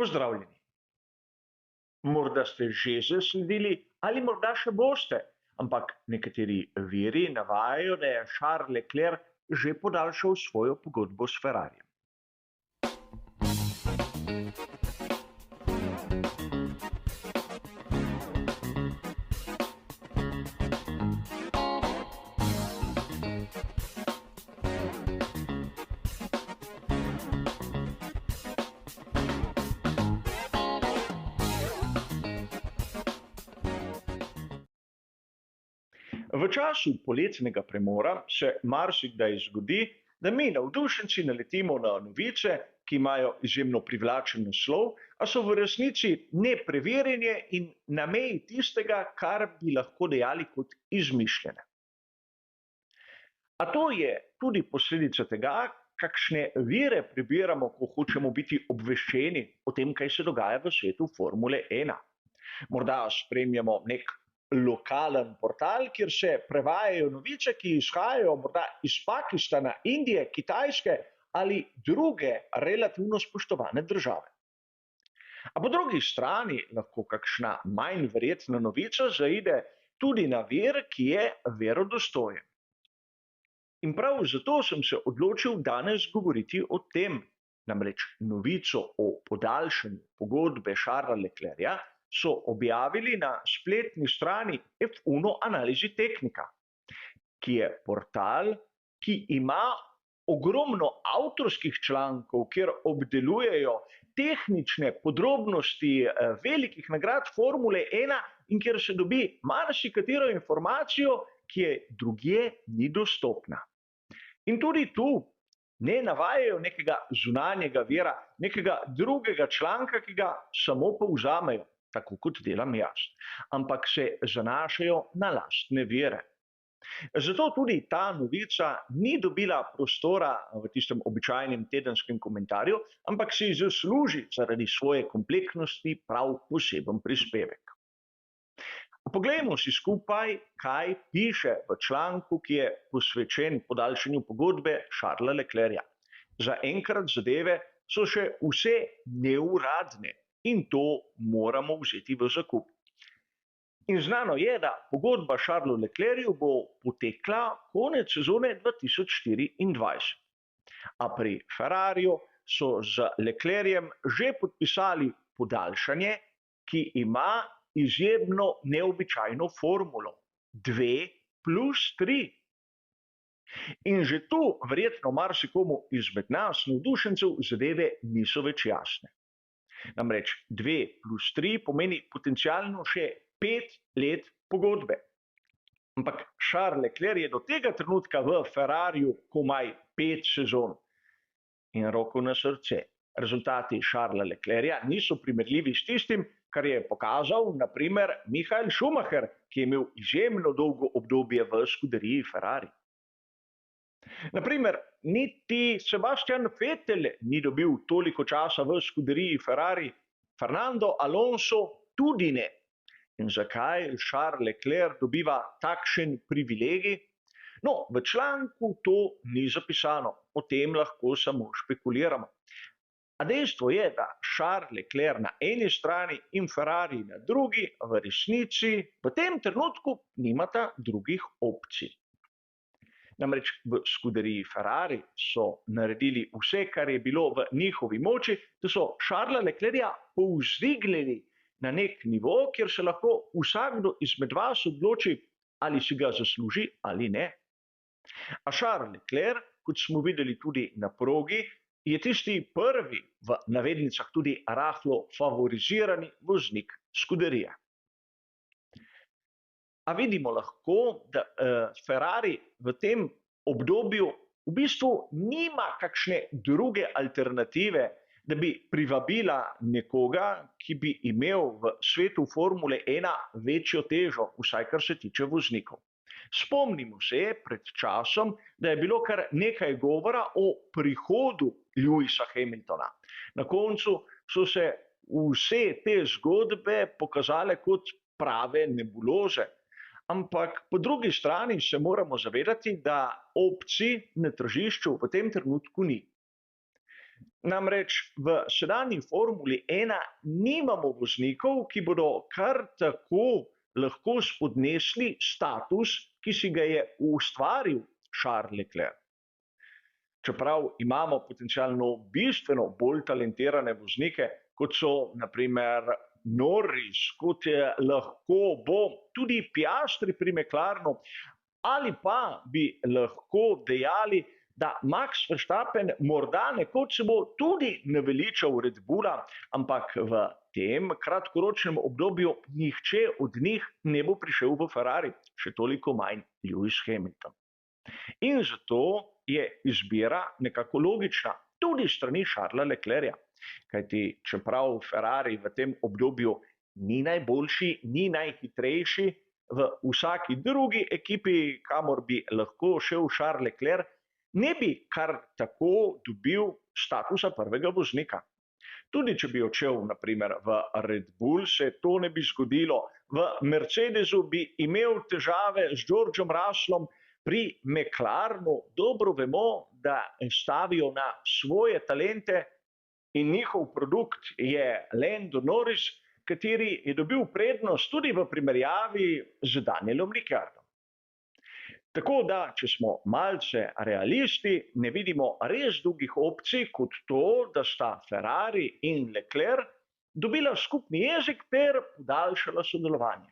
Pozdravljeni. Morda ste že zasledili ali morda še boste, ampak nekateri viri navajajo, da je Charles Leclerc že podaljšal svojo pogodbo s Ferrarijem. V času poletnega premora se marsikdaj zgodi, da mi navdušenci naletimo na novice, ki imajo izjemno privlačen naslov, a so v resnici nepreverjene in na meji tistega, kar bi lahko dejali kot izmišljene. A to je tudi posledica tega, kakšne vire prebiramo, ko hočemo biti obveščeni o tem, kaj se dogaja v svetu Formule 1. Morda spremljamo nek lokalen portal, kjer se prevajajo novice, ki izhajajo morda iz Pakistana, Indije, Kitajske ali druge relativno spoštovane države. A po drugi strani lahko kakšna manj verjetna novica zaide tudi na vir, ki je verodostojen. In prav zato sem se odločil danes govoriti o tem, namreč novico o podaljšanju pogodbe Charlesa Leclerca so objavili na spletni strani F1 Analisi Tecnica, ki je portal, ki ima ogromno avtorskih člankov, kjer obdelujejo tehnične podrobnosti velikih nagrad Formule 1 in kjer se dobi marsikatero informacijo, ki je drugje ni dostopna. In tudi tu ne navajajo nekega zunanjega vira, nekega drugega članka, ki ga samo povzamejo, tako kot delam jaz, ampak se zanašajo na lastne vire. Zato tudi ta novica ni dobila prostora v tistem običajnem tedenskem komentarju, ampak si zasluži zaradi svoje kompleksnosti prav poseben prispevek. Poglejmo si skupaj, kaj piše v članku, ki je posvečen podaljšanju pogodbe Charlesa Leclerca. Zaenkrat zadeve so še vse neuradne. In to moramo vzeti v zakup. In znano je, da pogodba Charlesu Leclercu bo potekla konec sezone 2024. A pri Ferrariju so z Leclercem že podpisali podaljšanje, ki ima izjemno neobičajno formulo 2+3. In že tu verjetno marsikomu izmed nas, navdušencev, zadeve niso več jasne. Namreč 2+3 pomeni potencialno še 5 let pogodbe. Ampak Charles Leclerc je do tega trenutka v Ferrariju komaj 5 sezon. In roko na srce, rezultati Charlesa Leclerca niso primerljivi s tistim, kar je pokazal na primer Michael Schumacher, ki je imel izjemno dolgo obdobje v skuderiji Ferrari. Naprimer, niti Sebastian Vettel ni dobil toliko časa v skuderiji Ferrari, Fernando Alonso tudi ne. In zakaj Charles Leclerc dobiva takšen privilegij? No, v članku to ni zapisano, o tem lahko samo špekuliramo. A dejstvo je, da Charles Leclerc na eni strani in Ferrari na drugi v resnici v tem trenutku nimata drugih opcij. Namreč v skuderiji Ferrari so naredili vse, kar je bilo v njihovi moči, da so Charlesa Leclerca povzdignili na nek nivo, kjer se lahko vsakdo izmed vas odloči, ali si ga zasluži ali ne. A Charles Leclerc, kot smo videli tudi na progi, je tisti prvi, v navednicah tudi rahlo favorizirani voznik skuderije. A vidimo lahko, da Ferrari v tem obdobju v bistvu nima kakšne druge alternative, da bi privabila nekoga, ki bi imel v svetu Formule 1 večjo težo, vsaj kar se tiče voznikov. Spomnimo se pred časom, da je bilo kar nekaj govora o prihodu Lewisa Hamiltona. Na koncu so se vse te zgodbe pokazale kot prave nebuloze. Ampak po drugi strani se moramo zavedati, da opcij na tržišču v tem trenutku ni. Namreč v sedanji Formuli 1 nimamo voznikov, ki bodo kar tako lahko spodnesli status, ki si ga je ustvaril Charles Leclerc. Čeprav imamo potencialno bistveno bolj talentirane voznike, kot so na primer Norris, kot je lahko bo tudi Piastri pri McLarenu, ali pa bi lahko dejali, da Max Verstappen morda nekoč se bo tudi naveličal Red Bulla, ampak v tem kratkoročnem obdobju nihče od njih ne bo prišel v Ferrari, še toliko manj Lewis Hamilton. In zato je izbira nekako logična, tudi strani Charlesa Leclerca. Kajti čeprav Ferrari v tem obdobju ni najboljši, ni najhitrejši, v vsaki drugi ekipi, kamor bi lahko šel Charles Leclerc, ne bi kar tako dobil statusa prvega voznika. Tudi če bi odšel na primer v Red Bull, se to ne bi zgodilo. V Mercedesu bi imel težave z Georgeom Russellom, pri McLarenu dobro vemo, da stavijo na svoje talente in njihov produkt je Lando Norris, kateri je dobil prednost tudi v primerjavi z Danielom Ricciardom. Tako da, če smo malce realisti, ne vidimo res drugih opcij kot to, da sta Ferrari in Leclerc dobila skupni jezik ter podaljšala sodelovanje.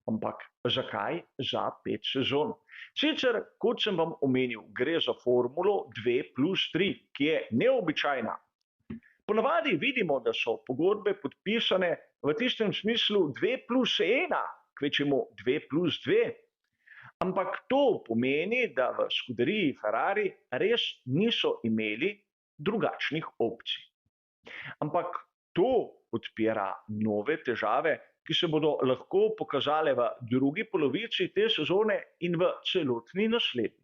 Ampak zakaj za 5 sezon? Sicer, kot sem vam omenil, gre za formulo 2+3, ki je neobičajna. Ponavadi vidimo, da so pogodbe podpisane v tistem smislu 2+1, kvečjemu 2+2. Ampak to pomeni, da v skuderiji Ferrari res niso imeli drugačnih opcij. Ampak to odpira nove težave, ki se bodo lahko pokazale v drugi polovici te sezone in v celotni naslednji.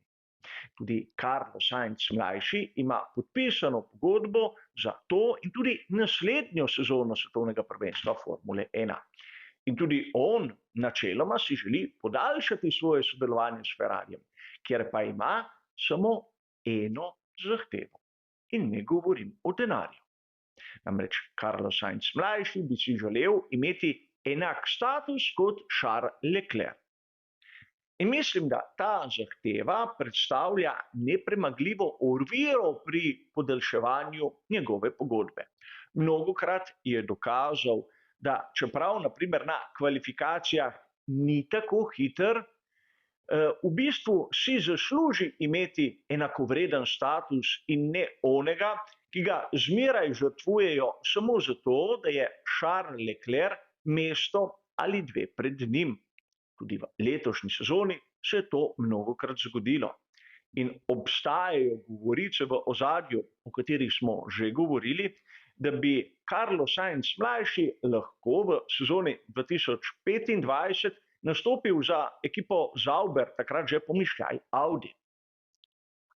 Tudi Carlos Sainz mlajši ima podpisano pogodbo za to in tudi naslednjo sezono svetovnega prvenstva Formule 1. In tudi on načeloma si želi podaljšati svoje sodelovanje s Ferrarijem, kjer pa ima samo eno zahtevo. In ne govorim o denarju. Namreč Carlos Sainz mlajši bi si želel imeti enak status kot Charles Leclerc. In mislim, da ta zahteva predstavlja nepremagljivo oviro pri podaljševanju njegove pogodbe. Mnogokrat je dokazal, da čeprav na primer na kvalifikacijah ni tako hiter, v bistvu si zasluži imeti enakovreden status in ne onega, ki ga zmeraj žrtvujejo samo zato, da je Charles Leclerc mesto ali dve pred njim. Tudi v letošnji sezoni se je to mnogokrat zgodilo. In obstajajo govorice v ozadju, o katerih smo že govorili, da bi Carlos Sainz mlajši lahko v sezoni 2025 nastopil za ekipo Sauber, takrat že pomišljaj Audi.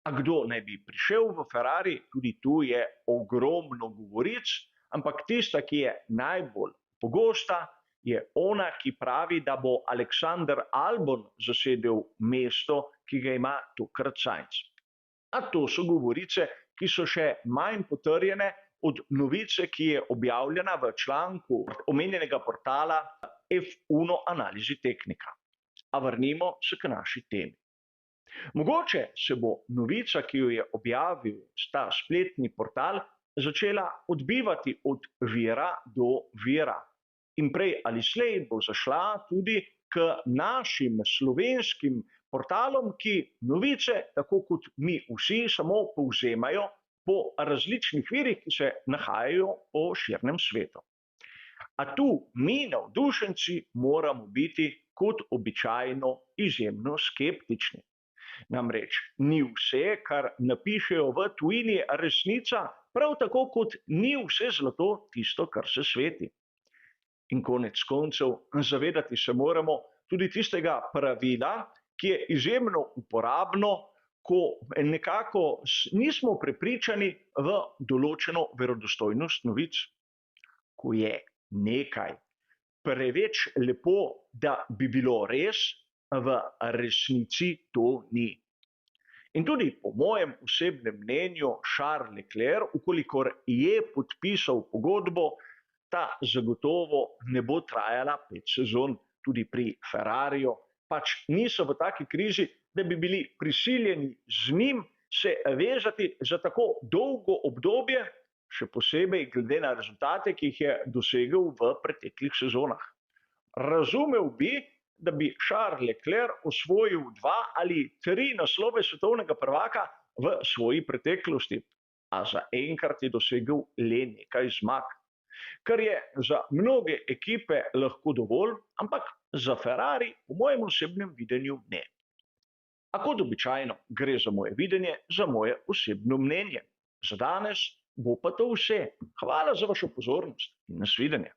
A kdo naj bi prišel v Ferrari, tudi tu je ogromno govoric, ampak tista, ki je najbolj pogosta, je ona, ki pravi, da bo Alexander Albon zasedel mesto, ki ga ima tokrat Sainz. A to so govorice, ki so še manj potrjene od novice, ki je objavljena v članku omenjenega portala F1 Analizi Tehnika. A vrnimo se k naši temi. Mogoče se bo novica, ki jo je objavil ta spletni portal, začela odbivati od vira do vira. In prej ali slej bo zašla tudi k našim slovenskim portalom, ki novice, tako kot mi vsi, samo povzemajo po različnih virih, ki se nahajajo po širnem svetu. A tu mi, navdušenci, moramo biti kot običajno izjemno skeptični. Namreč ni vse, kar napišejo v tujini, resnica, prav tako kot ni vse zlato tisto, kar se sveti. In konec koncev zavedati se moramo tudi tistega pravila, ki je izjemno uporabno, ko nekako nismo prepričani v določeno verodostojnost novic. Ko je nekaj preveč lepo, da bi bilo res, v resnici to ni. In tudi po mojem osebnem mnenju Charles Leclerc, ukolikor je podpisal pogodbo, ta zagotovo ne bo trajala 5 sezon. Tudi pri Ferrariju pač niso v taki krizi, da bi bili prisiljeni z njim se vezati za tako dolgo obdobje, še posebej glede na rezultate, ki jih je dosegel v preteklih sezonah. Razumel bi, da bi Charles Leclerc osvojil 2 ali 3 naslove svetovnega prvaka v svoji preteklosti, a zaenkrat je dosegel le nekaj zmag, kar je za mnoge ekipe lahko dovolj, ampak za Ferrari po mojem osebnem videnju ne. A kot običajno gre za moje videnje, za moje osebno mnenje. Za danes bo pa to vse. Hvala za vašo pozornost in nasvidenje.